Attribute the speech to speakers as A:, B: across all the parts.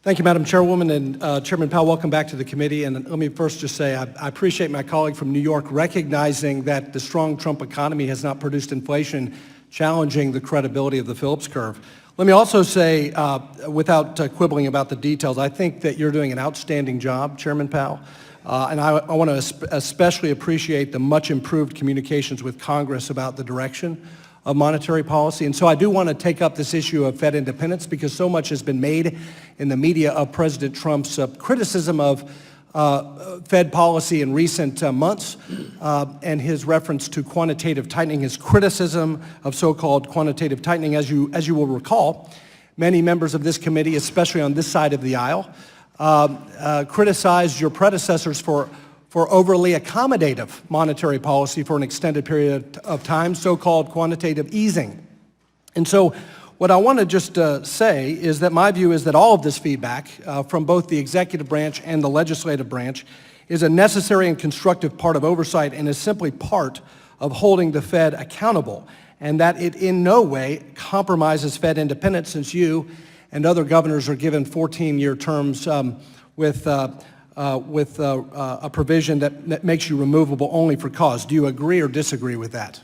A: Thank you, Madam Chairwoman, and Chairman Powell, welcome back to the committee. And let me first just say I appreciate my colleague from New York recognizing that the strong Trump economy has not produced inflation, challenging the credibility of the Phillips curve. Let me also say, without quibbling about the details, I think that you're doing an outstanding job, Chairman Powell. And I want to especially appreciate the much improved communications with Congress about the direction of monetary policy. And so I do want to take up this issue of Fed independence because so much has been made in the media of President Trump's criticism of Fed policy in recent months and his reference to quantitative tightening, his criticism of so-called quantitative tightening. As you will recall, many members of this committee, especially on this side of the aisle, criticized your predecessors for overly accommodative monetary policy for an extended period of time, so-called quantitative easing. And so what I want to just say is that my view is that all of this feedback from both the executive branch and the legislative branch is a necessary and constructive part of oversight and is simply part of holding the Fed accountable, and that it in no way compromises Fed independence, since you and other governors are given 14-year terms with a provision that makes you removable only for cause. Do you agree or disagree with that?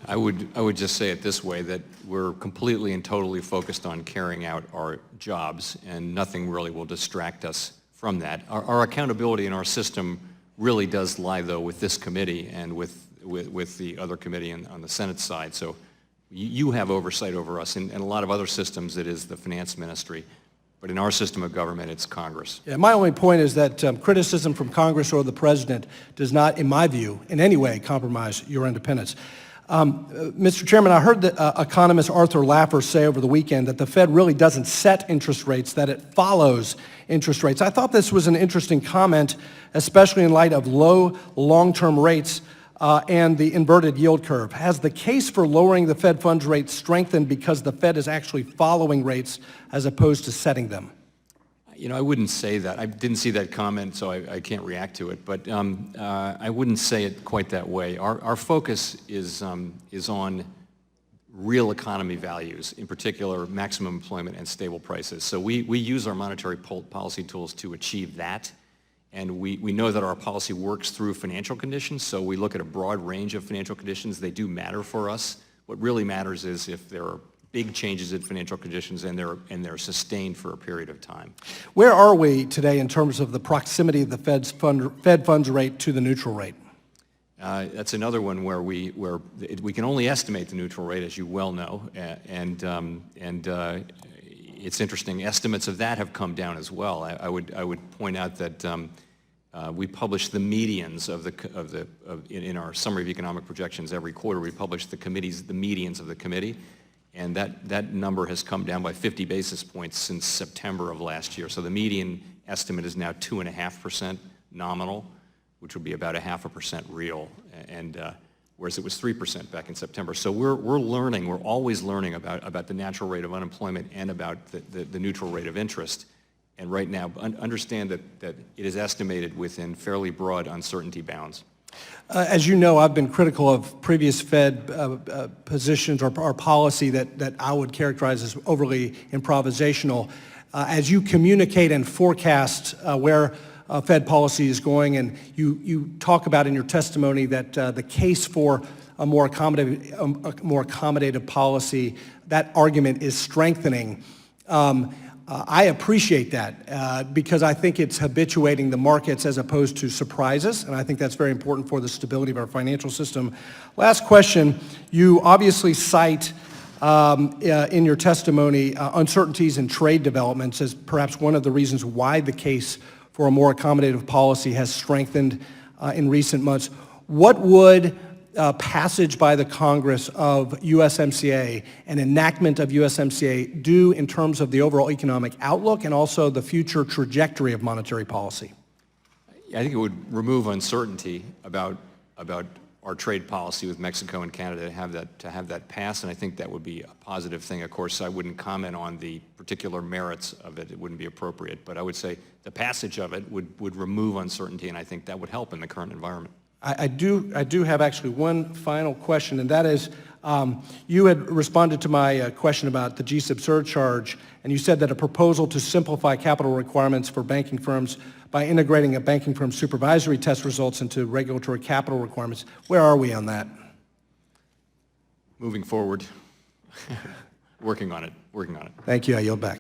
B: I would just say it this way, that we're completely and totally focused on carrying out our jobs, and nothing really will distract us from that. Our accountability in our system really does lie, though, with this committee and with the other committee on the Senate side. So you have oversight over us. In a lot of other systems, it is the finance ministry. But in our system of government, it's Congress.
A: Yeah, my only point is that criticism from Congress or the President does not, in my view, in any way compromise your independence. Mr. Chairman, I heard the economist Arthur Laffer say over the weekend that the Fed really doesn't set interest rates, that it follows interest rates. I thought this was an interesting comment, especially in light of low long-term rates and the inverted yield curve. Has the case for lowering the Fed funds rate strengthened because the Fed is actually following rates as opposed to setting them?
B: You know, I wouldn't say that. I didn't see that comment, so I can't react to it. But I wouldn't say it quite that way. Our focus is on real economy values, in particular maximum employment and stable prices. So we use our monetary policy tools to achieve that. And we know that our policy works through financial conditions, so we look at a broad range of financial conditions. They do matter for us. What really matters is if there are big changes in financial conditions and they're sustained for a period of time.
A: Where are we today in terms of the proximity of the Fed funds rate to the neutral rate?
B: That's another one where we can only estimate the neutral rate, as you well know, and it's interesting. Estimates of that have come down as well. I would point out that we publish the medians in our summary of economic projections every quarter. We publish the medians of the committee, and that number has come down by 50 basis points since September of last year. So the median estimate is now 2.5% nominal, which would be about 0.5% real, and whereas it was 3% back in September. So we're learning, we're always learning about the natural rate of unemployment and about the neutral rate of interest. And right now, understand that it is estimated within fairly broad uncertainty bounds.
A: As you know, I've been critical of previous Fed positions or policy that I would characterize as overly improvisational. As you communicate and forecast where Fed policy is going, and you talk about in your testimony that the case for a more accommodative policy, that argument is strengthening. I appreciate that because I think it's habituating the markets as opposed to surprises, and I think that's very important for the stability of our financial system. Last question, you obviously cite in your testimony uncertainties in trade developments as perhaps one of the reasons why the case for a more accommodative policy has strengthened in recent months. What would passage by the Congress of USMCA and enactment of USMCA do in terms of the overall economic outlook and also the future trajectory of monetary policy?
B: I think it would remove uncertainty about our trade policy with Mexico and Canada to have that pass, and I think that would be a positive thing. Of course, I wouldn't comment on the particular merits of it. It wouldn't be appropriate, but I would say the passage of it would remove uncertainty, and I think that would help in the current environment.
A: I do have actually one final question, and that is, you had responded to my question about the GSIB surcharge, and you said that a proposal to simplify capital requirements for banking firms by integrating a banking firm's supervisory test results into regulatory capital requirements. Where are we on that?
B: Moving forward, working on it.
A: Thank you. I yield back.